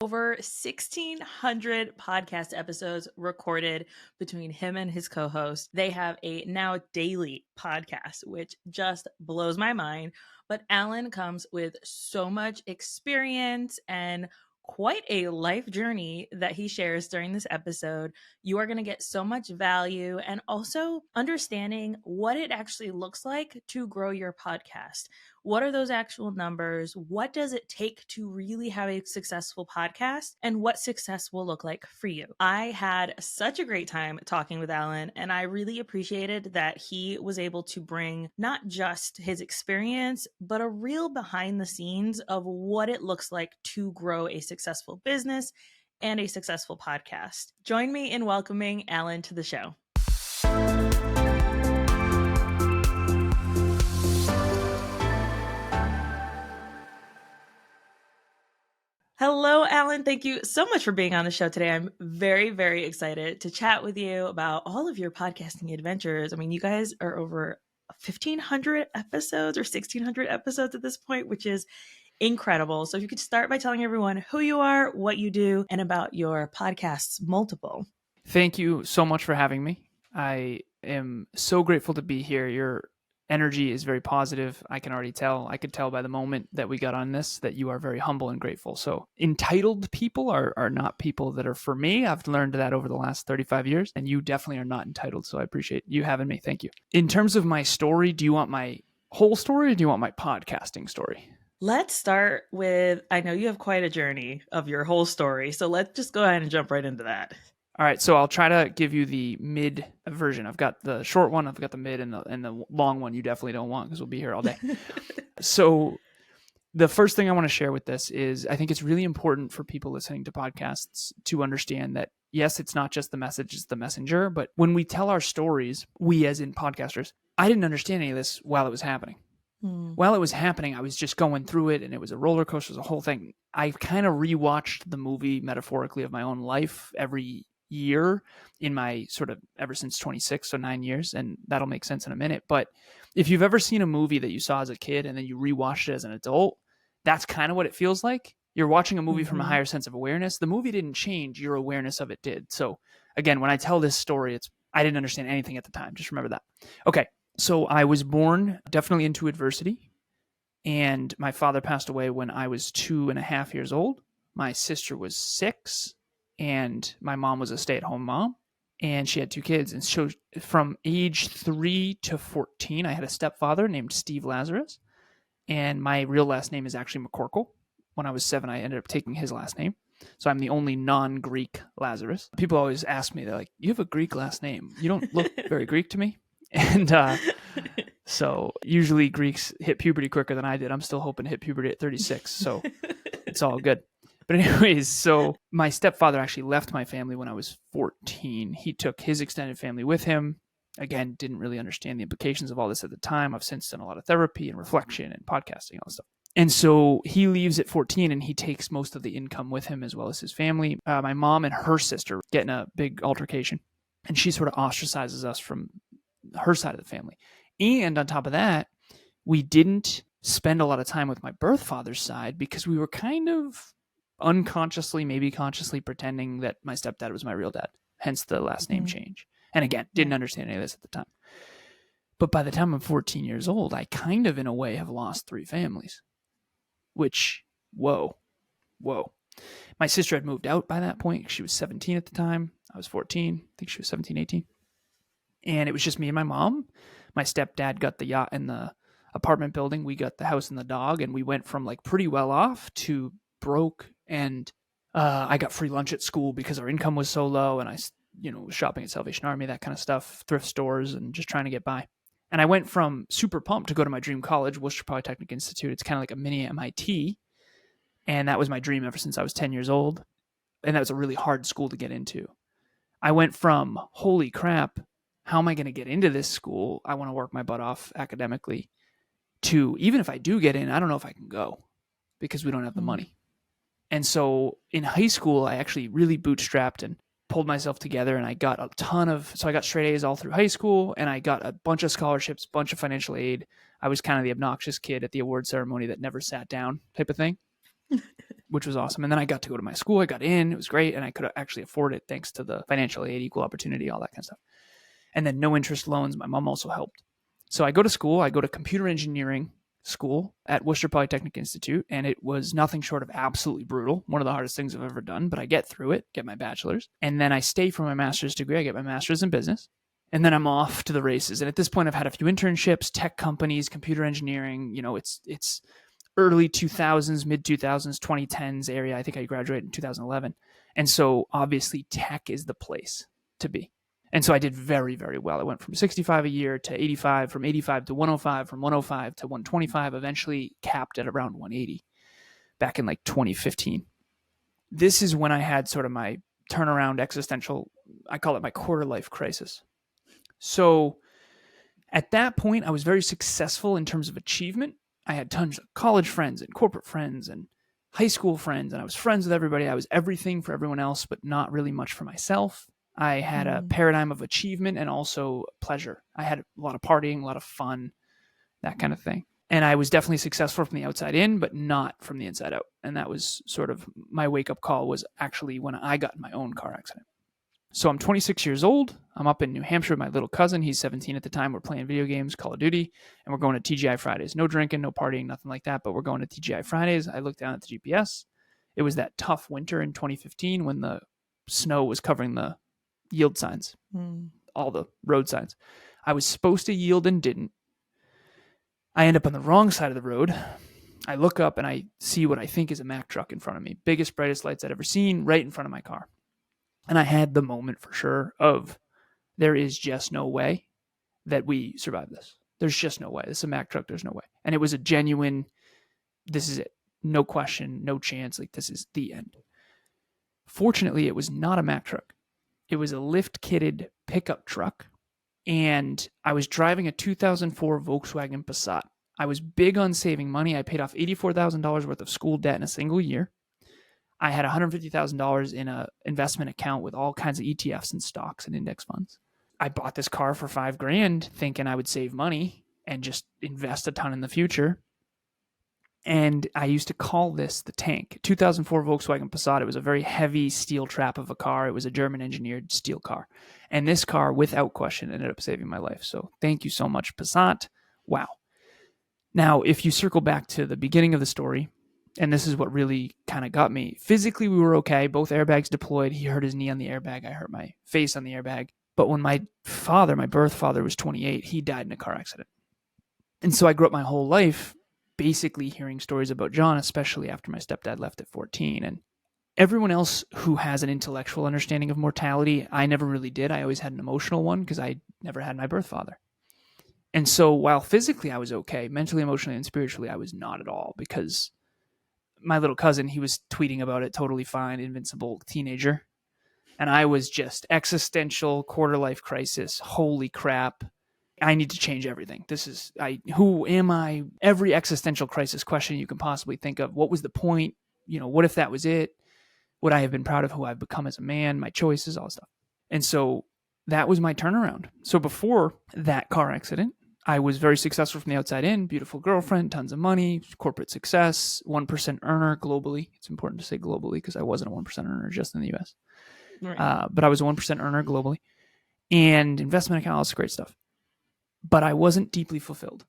Over 1,600 podcast episodes recorded between him and his co-host. They have a now daily podcast, which just blows my mind. But Alan comes with so much experience and quite a life journey that he shares during this episode. You are going to get so much value and also understanding what it actually looks like to grow your podcast. What are those actual numbers? What does it take to really have a successful podcast? And what success will look like for you? I had such a great time talking with Alan, and I really appreciated that he was able to bring not just his experience, but a real behind the scenes of what it looks like to grow a successful business and a successful podcast. Join me in welcoming Alan to the show. Hello, Alan. Thank you so much for being on the show today. I'm very, very excited to chat with you about all of your podcasting adventures. I mean, you guys are over 1,500 episodes or 1,600 episodes at this point, which is incredible. So if you could start by telling everyone who you are, what you do, and about your podcast's multiple. Thank you so much for having me. I am so grateful to be here. Your energy is very positive. I can already tell. I could tell by the moment that we got on this that you are very humble and grateful. So entitled people are not people that are for me. I've learned that over the last 35 years, and you definitely are not entitled. So I appreciate you having me. Thank you. In terms of my story, do you want my whole story or do you want my podcasting story? Let's start with, I know you have quite a journey of your whole story. So let's just go ahead and jump right into that. All right, so I'll try to give you the mid version. I've got the short one, I've got the mid, and the long one you definitely don't want because we'll be here all day. So the first thing I want to share with this is I think it's really important for people listening to podcasts to understand that, yes, it's not just the message, it's the messenger. But when we tell our stories, we as in podcasters, I didn't understand any of this while it was happening. While it was happening, I was just going through it, and it was a roller coaster, it was a whole thing. I've kind of rewatched the movie metaphorically of my own life every year in my sort of ever since 26, so 9 years, and that'll make sense in a minute. But if you've ever seen a movie that you saw as a kid and then you rewatched it as an adult, that's kind of what it feels like. You're watching a movie from a higher sense of awareness. The movie didn't change, your awareness of it did. So again, when I tell this story, I didn't understand anything at the time. Just remember that. Okay, so I was born definitely into adversity, and my father passed away when I was 2.5 years old. My sister was 6. And my mom was a stay-at-home mom, and she had 2 kids. And so from age 3 to 14, I had a stepfather named Steve Lazaros, and my real last name is actually McCorkle. When I was 7, I ended up taking his last name. So I'm the only non-Greek Lazarus. People always ask me, they're like, you have a Greek last name. You don't look very Greek to me. And so usually Greeks hit puberty quicker than I did. I'm still hoping to hit puberty at 36, so it's all good. But anyways, so my stepfather actually left my family when I was 14. He took his extended family with him. Again, didn't really understand the implications of all this at the time. I've since done a lot of therapy and reflection and podcasting and all this stuff. And so he leaves at 14, and he takes most of the income with him as well as his family. My mom and her sister get in a big altercation, and she sort of ostracizes us from her side of the family. And on top of that, we didn't spend a lot of time with my birth father's side because we were kind of unconsciously, maybe consciously pretending that my stepdad was my real dad, hence the last name change. And again, didn't understand any of this at the time. But by the time I'm 14 years old, I kind of, in a way, have lost 3 families, which, whoa. My sister had moved out by that point. She was 17 at the time. I was 14. I think she was 17, 18. And it was just me and my mom. My stepdad got the yacht and the apartment building. We got the house and the dog, and we went from like pretty well off to broke, and I got free lunch at school because our income was so low, and I was shopping at Salvation Army, that kind of stuff, thrift stores, and just trying to get by. And I went from super pumped to go to my dream college, Worcester Polytechnic Institute. It's kind of like a mini MIT, and that was my dream ever since I was 10 years old, and that was a really hard school to get into. I went from, holy crap, how am I going to get into this school? I want to work my butt off academically, to even if I do get in, I don't know if I can go because we don't have the money. And so in high school, I actually really bootstrapped and pulled myself together, and I got a ton of, so I got straight A's all through high school, and I got a bunch of scholarships, bunch of financial aid. I was kind of the obnoxious kid at the award ceremony that never sat down type of thing. which was awesome. And then I got to go to my school. I got in. It was great. And I could actually afford it thanks to the financial aid, equal opportunity, all that kind of stuff. And then no interest loans. My mom also helped. So I go to school. I go to computer engineering school at Worcester Polytechnic Institute, and it was nothing short of absolutely brutal. One of the hardest things I've ever done, but I get through it, get my bachelor's, and then I stay for my master's degree. I get my master's in business, and then I'm off to the races. And at this point, I've had a few internships, tech companies, computer engineering. It's early 2000s, mid 2000s, 2010s area. I think I graduated in 2011. And so obviously tech is the place to be. And so I did very, very well. I went from 65 a year to 85, from 85 to 105, from 105 to 125, eventually capped at around 180 back in like 2015. This is when I had sort of my turnaround existential, I call it my quarter life crisis. So at that point, I was very successful in terms of achievement. I had tons of college friends and corporate friends and high school friends, and I was friends with everybody. I was everything for everyone else, but not really much for myself. I had a paradigm of achievement and also pleasure. I had a lot of partying, a lot of fun, that kind of thing. And I was definitely successful from the outside in, but not from the inside out. And that was sort of my wake-up call, was actually when I got in my own car accident. So I'm 26 years old. I'm up in New Hampshire with my little cousin. He's 17 at the time. We're playing video games, Call of Duty, and we're going to TGI Fridays. No drinking, no partying, nothing like that, but we're going to TGI Fridays. I looked down at the GPS. It was that tough winter in 2015 when the snow was covering the yield signs, all the road signs. I was supposed to yield and didn't. I end up on the wrong side of the road. I look up and I see what I think is a Mack truck in front of me. Biggest, brightest lights I'd ever seen, right in front of my car. And I had the moment for sure of, there is just no way that we survive this. There's just no way. This is a Mack truck. There's no way. And it was a genuine, this is it. No question, no chance. Like, this is the end. Fortunately, it was not a Mack truck. It was a lift-kitted pickup truck, and I was driving a 2004 Volkswagen Passat. I was big on saving money. I paid off $84,000 worth of school debt in a single year. I had $150,000 in an investment account with all kinds of ETFs and stocks and index funds. I bought this car for $5,000 thinking I would save money and just invest a ton in the future. And I used to call this the tank. 2004 Volkswagen Passat. It was a very heavy steel trap of a car. It was a German engineered steel car. And this car, without question, ended up saving my life. So thank you so much, Passat. Wow. Now, if you circle back to the beginning of the story, and this is what really kind of got me. Physically, we were okay. Both airbags deployed. He hurt his knee on the airbag. I hurt my face on the airbag. But when my father, my birth father, was 28, he died in a car accident. And so I grew up my whole life basically hearing stories about John, especially after my stepdad left at 14. And everyone else who has an intellectual understanding of mortality, I never really did. I always had an emotional one because I never had my birth father. And so while physically I was okay, mentally, emotionally, and spiritually, I was not at all, because my little cousin, he was tweeting about it, totally fine, invincible teenager. And I was just existential, quarter life crisis. Holy crap. I need to change everything. Who am I? Every existential crisis question you can possibly think of. What was the point? What if that was it? Would I have been proud of who I've become as a man, my choices, all that stuff? And so that was my turnaround. So before that car accident, I was very successful from the outside in, beautiful girlfriend, tons of money, corporate success, 1% earner globally. It's important to say globally because I wasn't a 1% earner just in the US. Right. But I was a 1% earner globally, and investment account, all this great stuff. But I wasn't deeply fulfilled.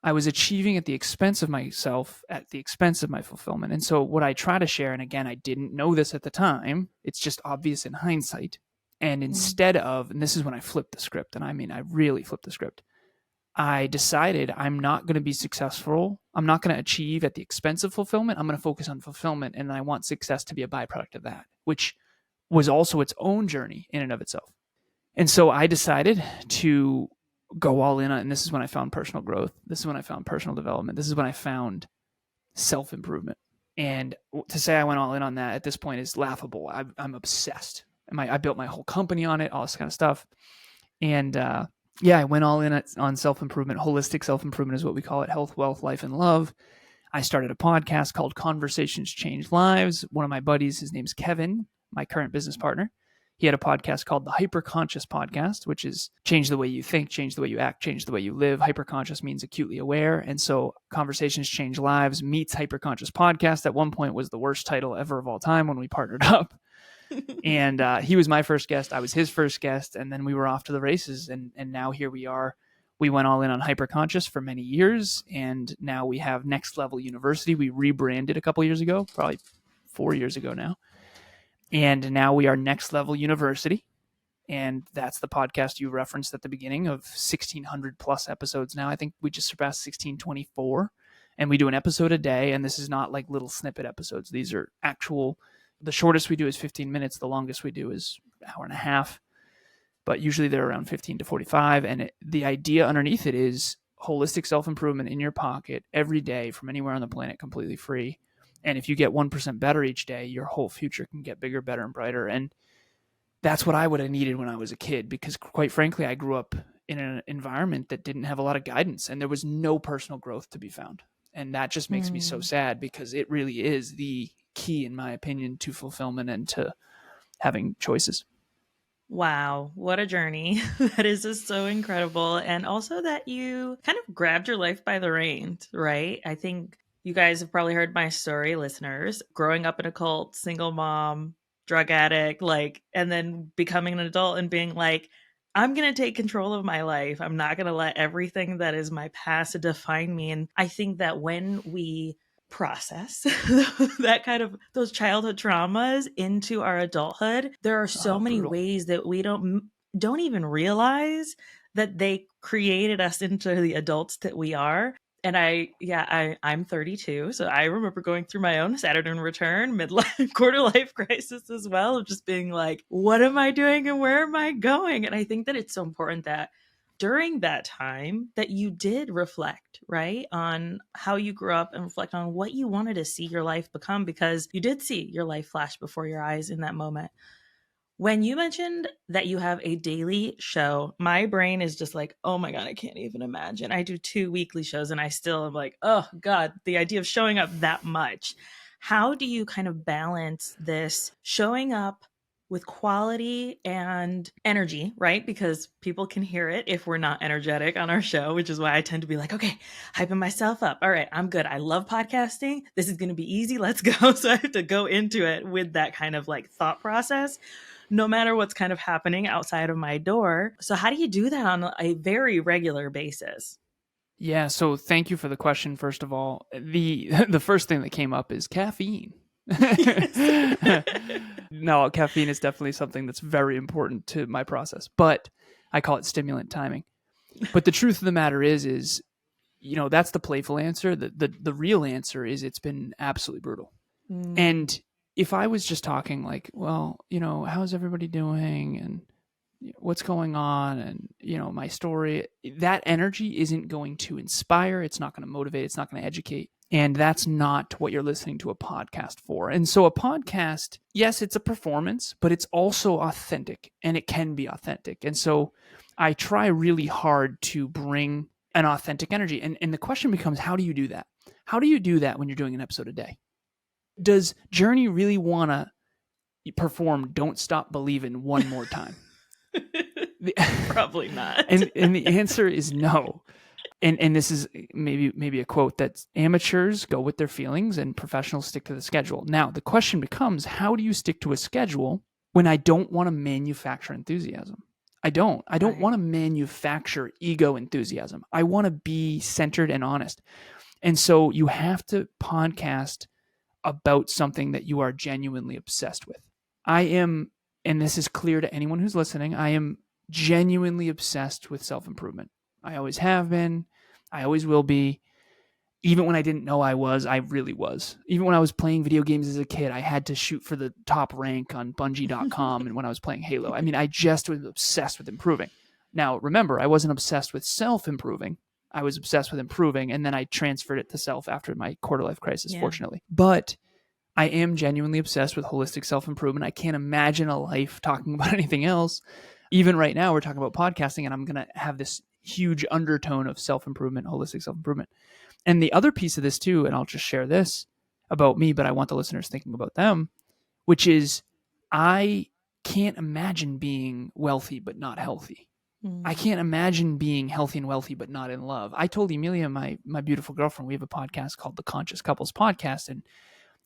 I was achieving at the expense of myself, at the expense of my fulfillment. And so what I try to share, and again, I didn't know this at the time, it's just obvious in hindsight. And instead of, and this is when I flipped the script, and I mean, I really flipped the script. I decided I'm not going to be successful. I'm not going to achieve at the expense of fulfillment. I'm going to focus on fulfillment, and I want success to be a byproduct of that, which was also its own journey in and of itself. And so I decided to go all in on, and this is when I found personal growth. This is when I found personal development. This is when I found self-improvement. And to say I went all in on that at this point is laughable. I'm obsessed. I built my whole company on it, all this kind of stuff. And I went all in on self-improvement. Holistic self-improvement is what we call it. Health, wealth, life, and love. I started a podcast called Conversations Change Lives. One of my buddies, his name's Kevin, my current business partner. He had a podcast called the Hyperconscious Podcast, which is change the way you think, change the way you act, change the way you live. Hyperconscious means acutely aware. And so Conversations Change Lives meets Hyperconscious Podcast. At one point was the worst title ever of all time when we partnered up. And he was my first guest. I was his first guest. And then we were off to the races. And now here we are. We went all in on Hyperconscious for many years. And now we have Next Level University. We rebranded a couple years ago, probably 4 years ago now. And now we are Next Level University. And that's the podcast you referenced at the beginning of 1,600 plus episodes now. I think we just surpassed 1,624. And we do an episode a day. And this is not like little snippet episodes. These are actual, the shortest we do is 15 minutes. The longest we do is an hour and a half. But usually they're around 15 to 45. And the idea underneath it is holistic self-improvement in your pocket every day from anywhere on the planet, completely free. And if you get 1% better each day, your whole future can get bigger, better, and brighter. And that's what I would have needed when I was a kid, because quite frankly, I grew up in an environment that didn't have a lot of guidance and there was no personal growth to be found. And that just makes me so sad, because it really is the key, in my opinion, to fulfillment and to having choices. Wow, what a journey. That is just so incredible. And also that you kind of grabbed your life by the reins, right? I think you guys have probably heard my story, listeners, growing up in a cult, single mom, drug addict, and then becoming an adult and being like, I'm going to take control of my life. I'm not going to let everything that is my past define me. And I think that when we process that kind of those childhood traumas into our adulthood, there are so many ways that we don't even realize that they created us into the adults that we are. And I'm 32, so I remember going through my own Saturn return, midlife, quarter life crisis as well, of just being like, what am I doing and where am I going? And I think that it's so important that during that time that you did reflect, right, on how you grew up and reflect on what you wanted to see your life become, because you did see your life flash before your eyes in that moment. When you mentioned that you have a daily show, my brain is just like, oh my God, I can't even imagine. I do 2 weekly shows and I still am like, oh God, the idea of showing up that much. How do you kind of balance this showing up with quality and energy, right? Because people can hear it if we're not energetic on our show, which is why I tend to be like, okay, hyping myself up. All right, I'm good. I love podcasting. This is going to be easy. Let's go. So I have to go into it with that kind of like thought process, no matter what's kind of happening outside of my door. So how do you do that on a very regular basis? Yeah, so thank you for the question. First of all, the first thing that came up is caffeine. No, caffeine is definitely something that's very important to my process, but I call it stimulant timing. But the truth of the matter is, that's the playful answer. The real answer is it's been absolutely brutal. And if I was just talking like, well, how's everybody doing and what's going on and, my story, that energy isn't going to inspire. It's not going to motivate. It's not going to educate. And that's not what you're listening to a podcast for. And so a podcast, yes, it's a performance, but it's also authentic, and it can be authentic. And so I try really hard to bring an authentic energy. And the question becomes, how do you do that? How do you do that when you're doing an episode a day? Does Journey really want to perform Don't Stop Believin' one more time? Probably not. and the answer is no. And this is maybe a quote that's amateurs go with their feelings and professionals stick to the schedule. Now, the question becomes, how do you stick to a schedule when I don't want to manufacture enthusiasm? I don't Right. want to manufacture ego enthusiasm. I want to be centered and honest. And so you have to podcast about something that you are genuinely obsessed with. I am, and this is clear to anyone who's listening, I am genuinely obsessed with self-improvement. I always have been. I always will be. Even when I didn't know I was, I really was. Even when I was playing video games as a kid, I had to shoot for the top rank on Bungie.com and when I was playing Halo. I mean, I just was obsessed with improving. Now, remember, I wasn't obsessed with self-improving. I was obsessed with improving, and then I transferred it to self after my quarter-life crisis, fortunately. But I am genuinely obsessed with holistic self-improvement. I can't imagine a life talking about anything else. Even right now, we're talking about podcasting, and I'm going to have this huge undertone of self-improvement, holistic self-improvement. And the other piece of this too, and I'll just share this about me, but I want the listeners thinking about them, which is I can't imagine being wealthy but not healthy. I can't imagine being healthy and wealthy but not in love. I told Emilia, my beautiful girlfriend, we have a podcast called the Conscious Couples Podcast, and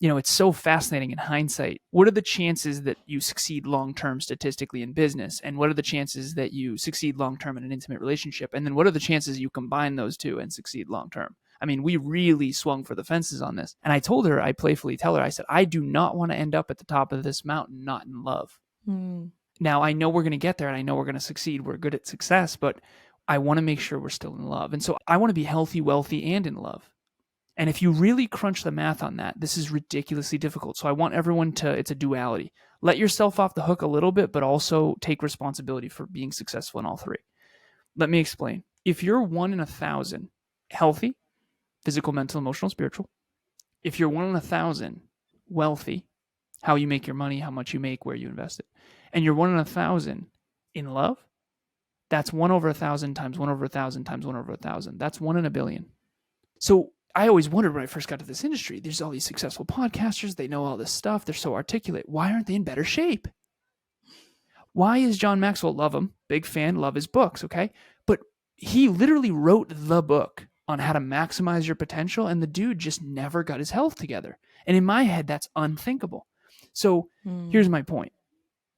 it's so fascinating in hindsight. What are the chances that you succeed long-term statistically in business? And what are the chances that you succeed long-term in an intimate relationship? And then what are the chances you combine those two and succeed long-term? I mean, we really swung for the fences on this. And I told her, I playfully tell her, I said, I do not want to end up at the top of this mountain not in love. Now, I know we're going to get there and I know we're going to succeed. We're good at success, but I want to make sure we're still in love. And so I want to be healthy, wealthy, and in love. And if you really crunch the math on that, this is ridiculously difficult. So I want everyone to, it's a duality. Let yourself off the hook a little bit, but also take responsibility for being successful in all three. Let me explain. If you're 1 in 1,000 healthy, physical, mental, emotional, spiritual, if you're 1 in 1,000 wealthy, how you make your money, how much you make, where you invest it, and you're 1 in 1,000 in love, that's 1 over 1,000 times 1 over 1,000 times 1 over 1,000. That's 1 in a billion. So I always wondered when I first got to this industry, there's all these successful podcasters. They know all this stuff. They're so articulate. Why aren't they in better shape? Why is John Maxwell, love him, big fan, love his books, okay? But he literally wrote the book on how to maximize your potential, and the dude just never got his health together. And in my head, that's unthinkable. So here's my point.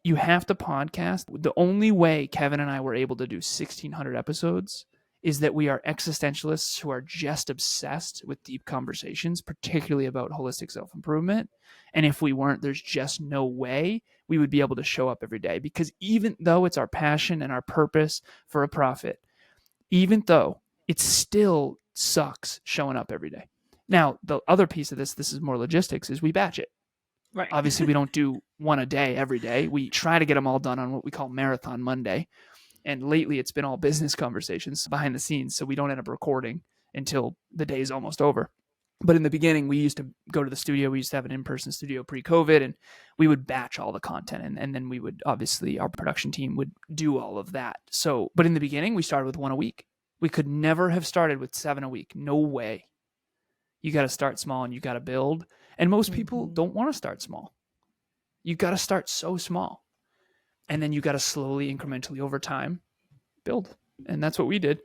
You have to podcast. The only way Kevin and I were able to do 1,600 episodes is that we are existentialists who are just obsessed with deep conversations, particularly about holistic self-improvement. And if we weren't, there's just no way we would be able to show up every day. Because even though it's our passion and our purpose for a profit, even though it still sucks showing up every day. Now, the other piece of this is more logistics, is we batch it. Right. Obviously, we don't do one a day every day. We try to get them all done on what we call Marathon Monday. And lately, it's been all business conversations behind the scenes, so we don't end up recording until the day is almost over. But in the beginning, we used to go to the studio. We used to have an in-person studio pre-COVID, and we would batch all the content. And then we would, obviously, our production team would do all of that. So, but in the beginning, we started with 1 a week. We could never have started with 7 a week. No way. You got to start small and you got to build. And most people don't want to start small. You got to start so small. And then you got to slowly, incrementally over time build. And that's what we did.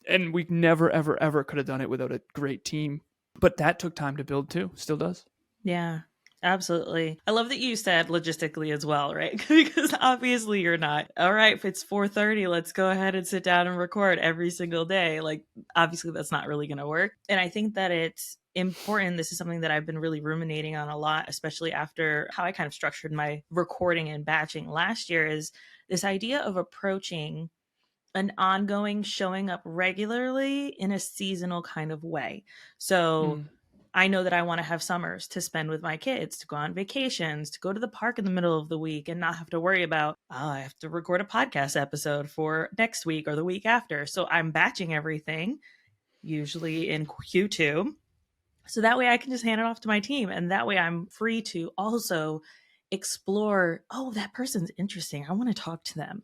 And we never, ever, ever could have done it without a great team. But that took time to build too. Still does. Yeah, absolutely. I love that you said logistically as well, right? Because obviously you're not, all right, if it's 4:30, let's go ahead and sit down and record every single day. Like, obviously that's not really going to work. And I think that it's important. This is something that I've been really ruminating on a lot, especially after how I kind of structured my recording and batching last year, is this idea of approaching an ongoing showing up regularly in a seasonal kind of way. So I know that I want to have summers to spend with my kids, to go on vacations, to go to the park in the middle of the week and not have to worry about, oh, I have to record a podcast episode for next week or the week after. So I'm batching everything, usually in Q2. So that way I can just hand it off to my team. And that way I'm free to also explore, oh, that person's interesting. I want to talk to them.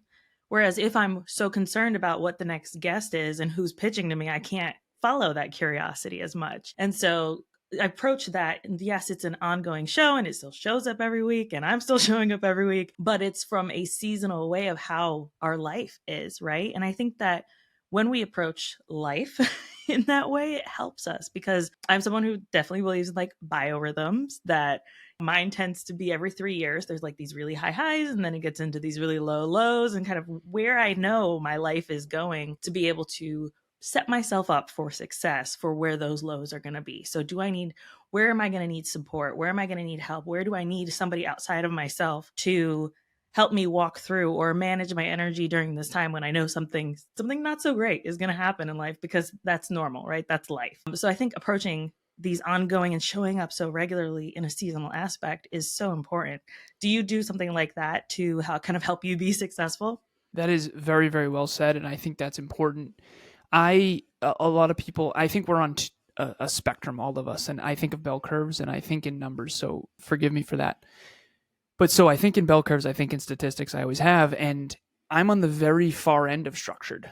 Whereas if I'm so concerned about what the next guest is and who's pitching to me, I can't follow that curiosity as much. And so I approach that, and yes, it's an ongoing show and it still shows up every week and I'm still showing up every week, but it's from a seasonal way of how our life is, right? And I think that when we approach life in that way, it helps us, because I'm someone who definitely believes in like biorhythms, that mine tends to be every 3 years. There's like these really high highs and then it gets into these really low lows, and kind of where I know my life is going to be able to set myself up for success for where those lows are going to be. So where am I going to need support? Where am I going to need help? Where do I need somebody outside of myself to help me walk through or manage my energy during this time when I know something not so great is going to happen in life, because that's normal, right? That's life. So I think approaching these ongoing and showing up so regularly in a seasonal aspect is so important. Do you do something like that to kind of help you be successful? That is very, very well said. And I think that's important. A lot of people, I think we're on a spectrum, all of us. And I think of bell curves and I think in numbers. So forgive me for that. But so I think in bell curves, I think in statistics, I always have. And I'm on the very far end of structured,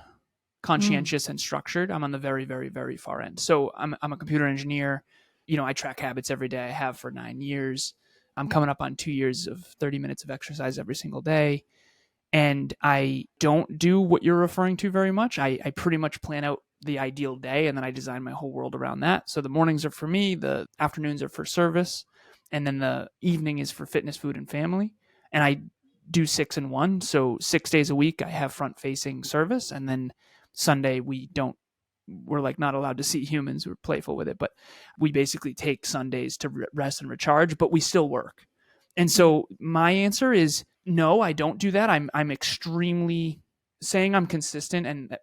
conscientious and structured. I'm on the very, very, very far end. So I'm a computer engineer. I track habits every day. I have for 9 years. I'm coming up on 2 years of 30 minutes of exercise every single day. And I don't do what you're referring to very much. I pretty much plan out the ideal day and then I design my whole world around that. So the mornings are for me, the afternoons are for service, and then the evening is for fitness, food, and family. And I do 6 and 1. So 6 days a week I have front facing service, and then Sunday we're like not allowed to see humans. We're playful with it, but we basically take Sundays to rest and recharge, but we still work. And so my answer is no, I don't do that. I'm extremely saying I'm consistent, and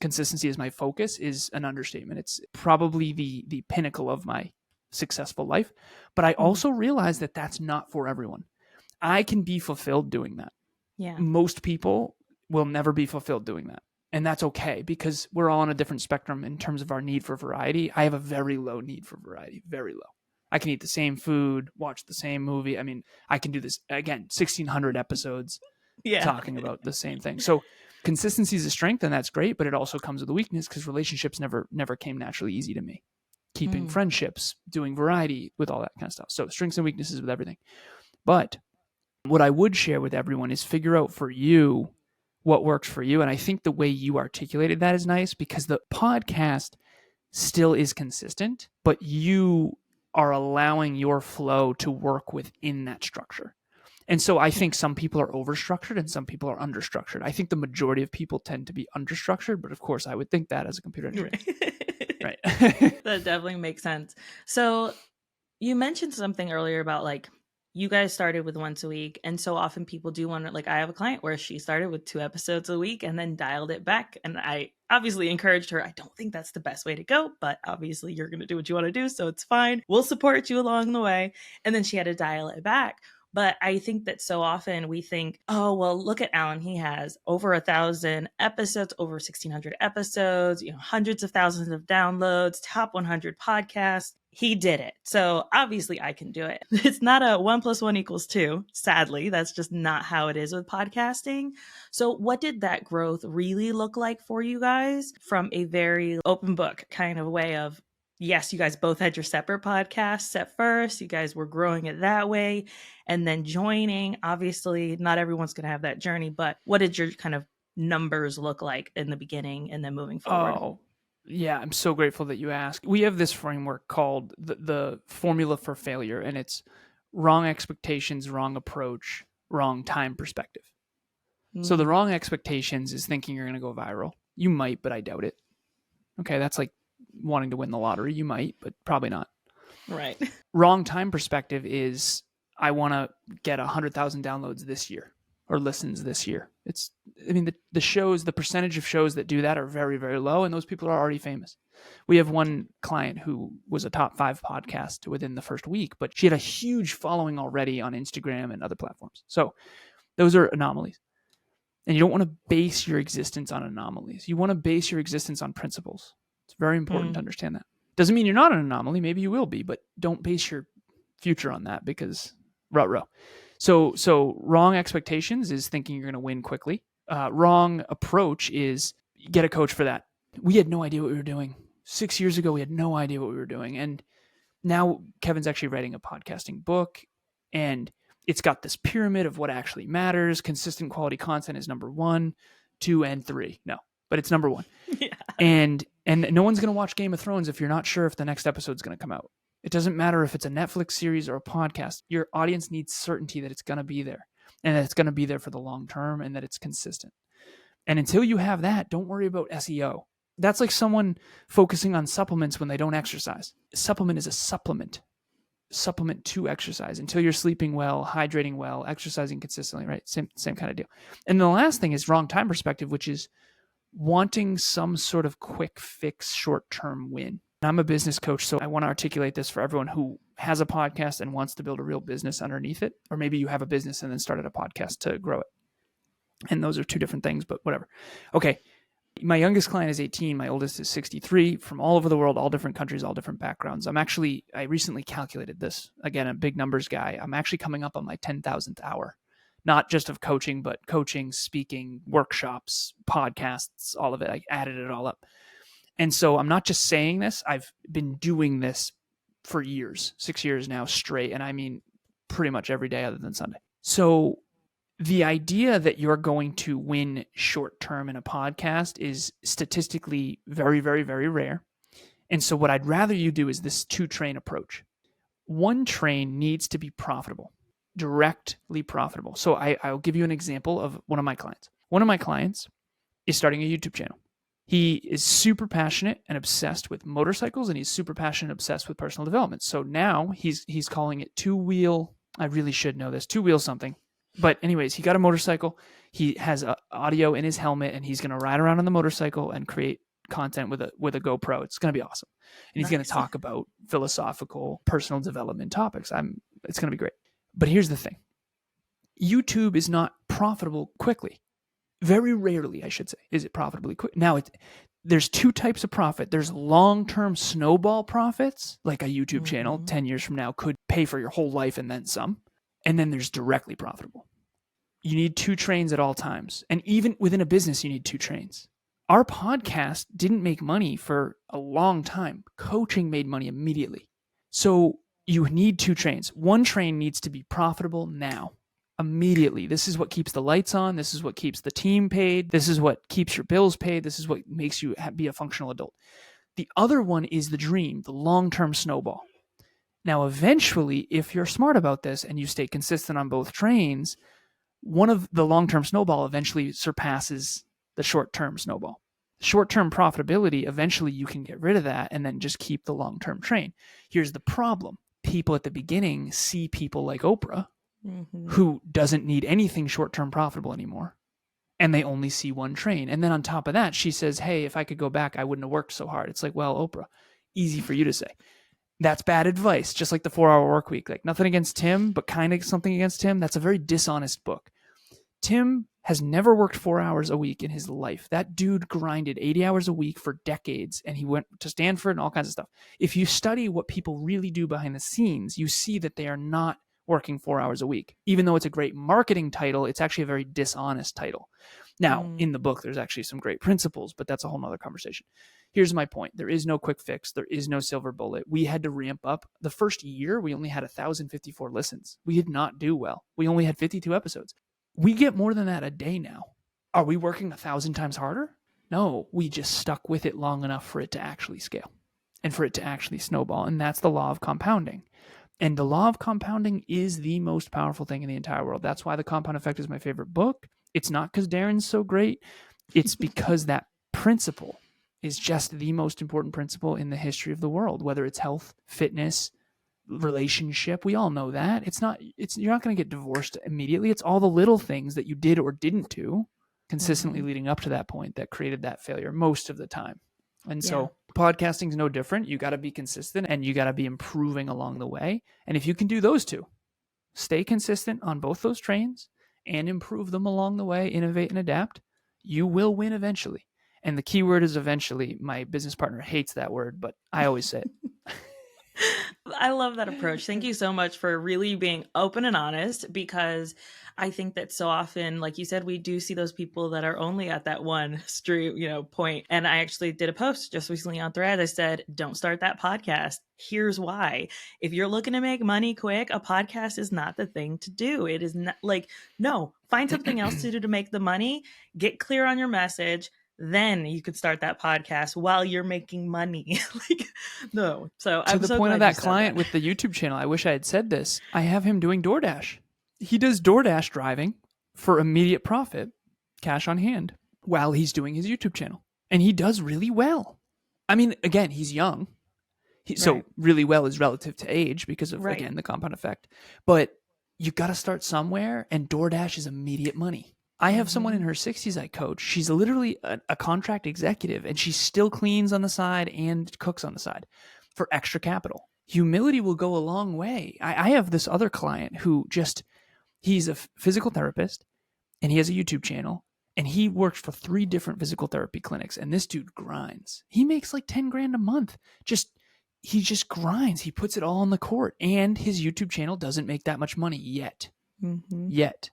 consistency is my focus is an understatement. It's probably the pinnacle of my successful life. But I also realize that that's not for everyone. I can be fulfilled doing that. Yeah. Most people will never be fulfilled doing that. And that's okay, because we're all on a different spectrum in terms of our need for variety. I have a very low need for variety, very low. I can eat the same food, watch the same movie. I mean, I can do this, again, 1,600 episodes talking about the same thing. So consistency is a strength, and that's great, but it also comes with a weakness because relationships never came naturally easy to me. Keeping friendships, doing variety with all that kind of stuff. So strengths and weaknesses with everything. But what I would share with everyone is figure out for you what works for you. And I think the way you articulated that is nice, because the podcast still is consistent, but you are allowing your flow to work within that structure. And so I think some people are overstructured and some people are understructured. I think the majority of people tend to be understructured, but of course I would think that as a computer engineer. Right. That definitely makes sense. So you mentioned something earlier about like you guys started with once a week, and so often people do want to, like, I have a client where she started with 2 episodes a week and then dialed it back, and I obviously encouraged her. I don't think that's the best way to go, but obviously you're going to do what you want to do, so it's fine. We'll support you along the way. And then she had to dial it back. But I think that so often we think, oh, well, look at Alan. He has over 1,000 episodes, over 1,600 episodes, hundreds of thousands of downloads, top 100 podcasts. He did it. So obviously I can do it. It's not a 1 + 1 = 2. Sadly, that's just not how it is with podcasting. So what did that growth really look like for you guys from a very open book kind of way of, yes, you guys both had your separate podcasts at first. You guys were growing it that way and then joining. Obviously, not everyone's going to have that journey, but what did your kind of numbers look like in the beginning and then moving forward? Oh, yeah. I'm so grateful that you asked. We have this framework called the formula for failure, and it's wrong expectations, wrong approach, wrong time perspective. So the wrong expectations is thinking you're going to go viral. You might, but I doubt it. Okay, that's like wanting to win the lottery. You might, but probably not. Right. Wrong time perspective is I want to get 100,000 downloads this year or listens this year. The shows, the percentage of shows that do that are very, very low, and those people are already famous. We have one client who was a top 5 podcast within the first week, but she had a huge following already on Instagram and other platforms. So those are anomalies. And you don't want to base your existence on anomalies. You want to base your existence on principles. It's very important to understand that. Doesn't mean you're not an anomaly. Maybe you will be, but don't base your future on that, because ruh-roh. So wrong expectations is thinking you're going to win quickly. Wrong approach is get a coach for that. We had no idea what we were doing. 6 years ago, we had no idea what we were doing. And now Kevin's actually writing a podcasting book, and it's got this pyramid of what actually matters. Consistent quality content is number 1, 2, and 3. No, but it's number 1. Yeah. And no one's going to watch Game of Thrones if you're not sure if the next episode's going to come out. It doesn't matter if it's a Netflix series or a podcast. Your audience needs certainty that it's going to be there, and that it's going to be there for the long term, and that it's consistent. And until you have that, don't worry about SEO. That's like someone focusing on supplements when they don't exercise. A supplement is a supplement to exercise until you're sleeping well, hydrating well, exercising consistently, right? Same kind of deal. And the last thing is wrong time perspective, which is wanting some sort of quick fix, short-term win. I'm a business coach, so I want to articulate this for everyone who has a podcast and wants to build a real business underneath it. Or maybe you have a business and then started a podcast to grow it. And those are two different things, but whatever. Okay. My youngest client is 18. My oldest is 63, from all over the world, all different countries, all different backgrounds. I recently calculated this. Again, a big numbers guy. I'm actually coming up on my 10,000th hour, not just of coaching, but coaching, speaking, workshops, podcasts, all of it. I added it all up. And so I'm not just saying this. I've been doing this for years, 6 years now straight. And I mean, pretty much every day other than Sunday. So the idea that you're going to win short term in a podcast is statistically very, very, very rare. And so what I'd rather you do is this 2-train approach. 1 train needs to be profitable, directly profitable. So I'll give you an example of one of my clients. One of my clients is starting a YouTube channel. He is super passionate and obsessed with motorcycles, and he's super passionate and obsessed with personal development. So now he's calling it 2-wheel. I really should know this. 2-wheel something. But anyways, he got a motorcycle. He has audio in his helmet, and he's going to ride around on the motorcycle and create content with a GoPro. It's going to be awesome. And he's going to talk about philosophical, personal development topics. It's going to be great. But here's the thing. YouTube is not profitable quickly. Very rarely, I should say, is it profitably quick. Now, there's 2 types of profit. There's long-term snowball profits, like a YouTube channel 10 years from now could pay for your whole life and then some. And then there's directly profitable. You need 2 trains at all times. And even within a business, you need 2 trains. Our podcast didn't make money for a long time. Coaching made money immediately. So you need 2 trains. 1 train needs to be profitable now, immediately. This is what keeps the lights on. This is what keeps the team paid. This is what keeps your bills paid. This is what makes you be a functional adult. The other one is the dream, the long-term snowball. Now, eventually, if you're smart about this and you stay consistent on both trains, one of the long-term snowball eventually surpasses the short-term snowball. Short-term profitability, eventually you can get rid of that and then just keep the long-term train. Here's the problem. People at the beginning see people like Oprah, who doesn't need anything short-term profitable anymore, and they only see 1 train. And then on top of that, she says, hey, if I could go back, I wouldn't have worked so hard. It's like, well, Oprah, easy for you to say. That's bad advice, just like the 4-Hour Workweek. Like, nothing against Tim, but kind of something against Tim. That's a very dishonest book. Tim has never worked 4 hours a week in his life. That dude grinded 80 hours a week for decades, and he went to Stanford and all kinds of stuff. If you study what people really do behind the scenes, you see that they are not working 4 hours a week. Even though it's a great marketing title, it's actually a very dishonest title. Now, in the book, there's actually some great principles, but that's a whole nother conversation. Here's my point. There is no quick fix. There is no silver bullet. We had to ramp up. The first year, we only had 1,054 listens. We did not do well. We only had 52 episodes. We get more than that a day now. Are we working 1,000 times harder? No, we just stuck with it long enough for it to actually scale and for it to actually snowball. And that's the law of compounding. And the law of compounding is the most powerful thing in the entire world. That's why The Compound Effect is my favorite book. It's not because Darren's so great. It's because that principle is just the most important principle in the history of the world, whether it's health, fitness, relationship. We all know that. You're not going to get divorced immediately. It's all the little things that you did or didn't do consistently leading up to that point that created that failure most of the time. And so podcasting is no different. You got to be consistent and you got to be improving along the way. And if you can do those 2, stay consistent on both those trains and improve them along the way, innovate and adapt, you will win eventually. And the key word is eventually. My business partner hates that word, but I always say it. I love that approach. Thank you so much for really being open and honest, because I think that so often, like you said, we do see those people that are only at that one stream, point. And I actually did a post just recently on Threads. I said, don't start that podcast. Here's why. If you're looking to make money quick, a podcast is not the thing to do. It is not no, find something else to do to make the money, get clear on your message. Then you could start that podcast while you're making money. No. So to the point of that client with the YouTube channel, I wish I had said this. I have him doing DoorDash. He does DoorDash driving for immediate profit, cash on hand, while he's doing his YouTube channel. And he does really well. I mean, again, he's young. So really well is relative to age because of, again, the compound effect. But you got to start somewhere, and DoorDash is immediate money. I have someone in her 60s I coach. She's literally a contract executive, and she still cleans on the side and cooks on the side for extra capital. Humility will go a long way. I have this other client who he's a physical therapist, and he has a YouTube channel, and he works for 3 different physical therapy clinics, and this dude grinds. He makes like 10 grand a month. He just grinds. He puts it all on the court, and his YouTube channel doesn't make that much money yet. Yet.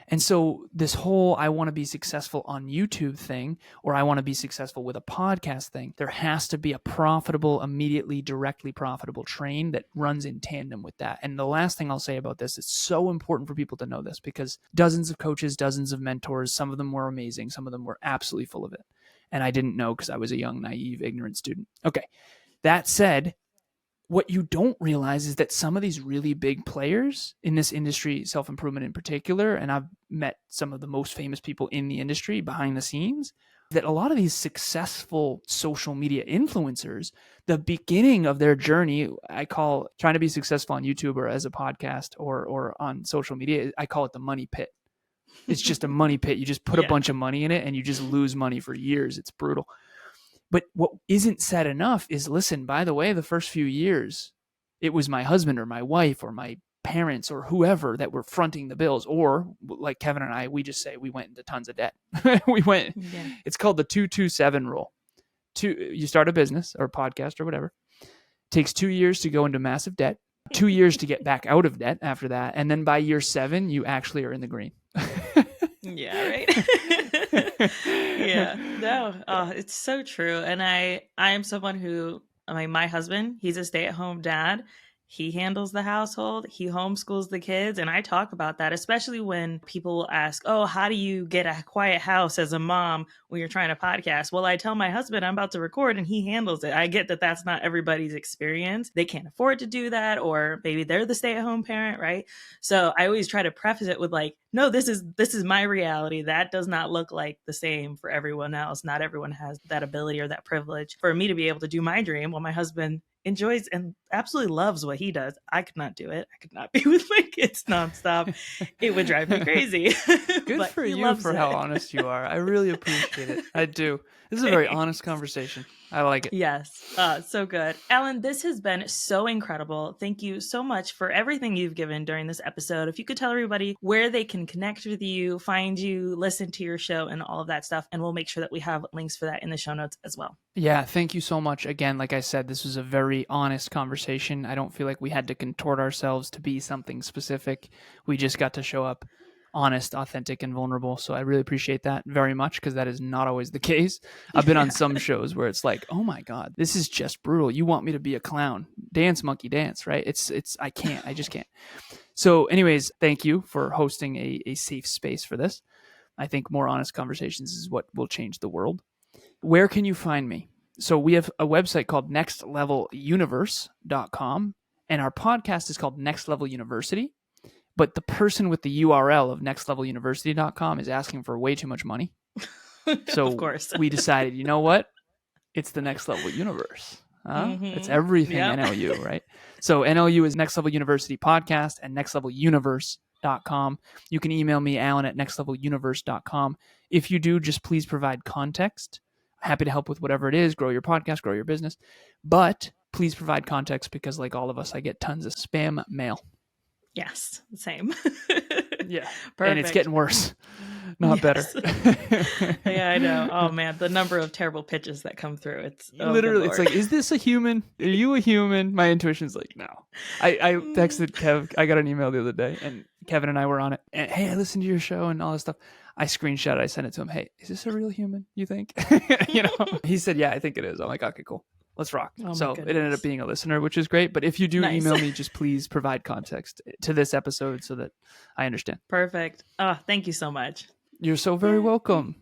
And so this whole I want to be successful on YouTube thing, or I want to be successful with a podcast thing, there has to be a profitable, immediately, directly profitable train that runs in tandem with that. And the last thing I'll say about this, it's so important for people to know this, because dozens of coaches, dozens of mentors, some of them were amazing, some of them were absolutely full of it. And I didn't know because I was a young, naive, ignorant student. Okay. That said, what you don't realize is that some of these really big players in this industry, self-improvement in particular, and I've met some of the most famous people in the industry behind the scenes, that a lot of these successful social media influencers, the beginning of their journey, I call trying to be successful on YouTube or as a podcast or on social media, I call it the money pit. It's just a money pit. You just put a bunch of money in it and you just lose money for years. It's brutal. But what isn't said enough is, listen, by the way, the first few years, it was my husband or my wife or my parents or whoever that were fronting the bills. Or like Kevin and I, we just say we went into tons of debt. It's called the 2-2-7 rule. You start a business or podcast or whatever. It takes 2 years to go into massive debt, 2 years to get back out of debt after that. And then by year 7, you actually are in the green. Yeah, right. Yeah, no, it's so true. And I am someone who, my husband, he's a stay-at-home dad. He handles the household, he homeschools the kids, and I talk about that, especially when people will ask, oh, how do you get a quiet house as a mom when you're trying to podcast? Well, I tell my husband I'm about to record and he handles it. I get that that's not everybody's experience. They can't afford to do that, or maybe they're the stay-at-home parent, right? So I always try to preface it with like, no, this is my reality. That does not look like the same for everyone else. Not everyone has that ability or that privilege. For me to be able to do my dream while my husband enjoys and absolutely loves what he does, I could not do it. I could not be with my kids nonstop. It would drive me crazy. Good for you for how honest you are. I really appreciate it. I do. This is a very honest conversation. I like it. Yes. So good. Alan, this has been so incredible. Thank you so much for everything you've given during this episode. If you could tell everybody where they can connect with you, find you, listen to your show, and all of that stuff. And we'll make sure that we have links for that in the show notes as well. Yeah, thank you so much. Again, like I said, this was a very honest conversation. I don't feel like we had to contort ourselves to be something specific. We just got to show up honest, authentic, and vulnerable. So I really appreciate that very much, because that is not always the case. I've been on some shows where it's like, oh my God, this is just brutal. You want me to be a clown? Dance, monkey, dance, right? I can't. I just can't. So anyways, thank you for hosting a safe space for this. I think more honest conversations is what will change the world. Where can you find me? So we have a website called nextleveluniverse.com, and our podcast is called Next Level University. But the person with the URL of nextleveluniversity.com is asking for way too much money. So of course. We decided, you know what? It's the Next Level Universe. It's everything NLU, right? So NLU is Next Level University Podcast and nextleveluniverse.com. You can email me, Alan, at nextleveluniverse.com. If you do, just please provide context. Happy to help with whatever it is, grow your podcast, grow your business. But please provide context, because like all of us, I get tons of spam mail. Yes, same. Yeah. Perfect. And it's getting worse, not better. Yeah, I know. Oh man, the number of terrible pitches that come through. It's literally, it's like, is this a human? Are you a human? My intuition's like, no. I texted Kev. I got an email the other day, and Kevin and I were on it. And, hey, I listened to your show and all this stuff. I screenshot it. I sent it to him. Hey, is this a real human, you think? He said, yeah, I think it is. I'm like, okay, cool. Let's rock. So it ended up being a listener, which is great. But if you do email me, just please provide context to this episode so that I understand. Perfect. Oh, thank you so much. You're so very welcome.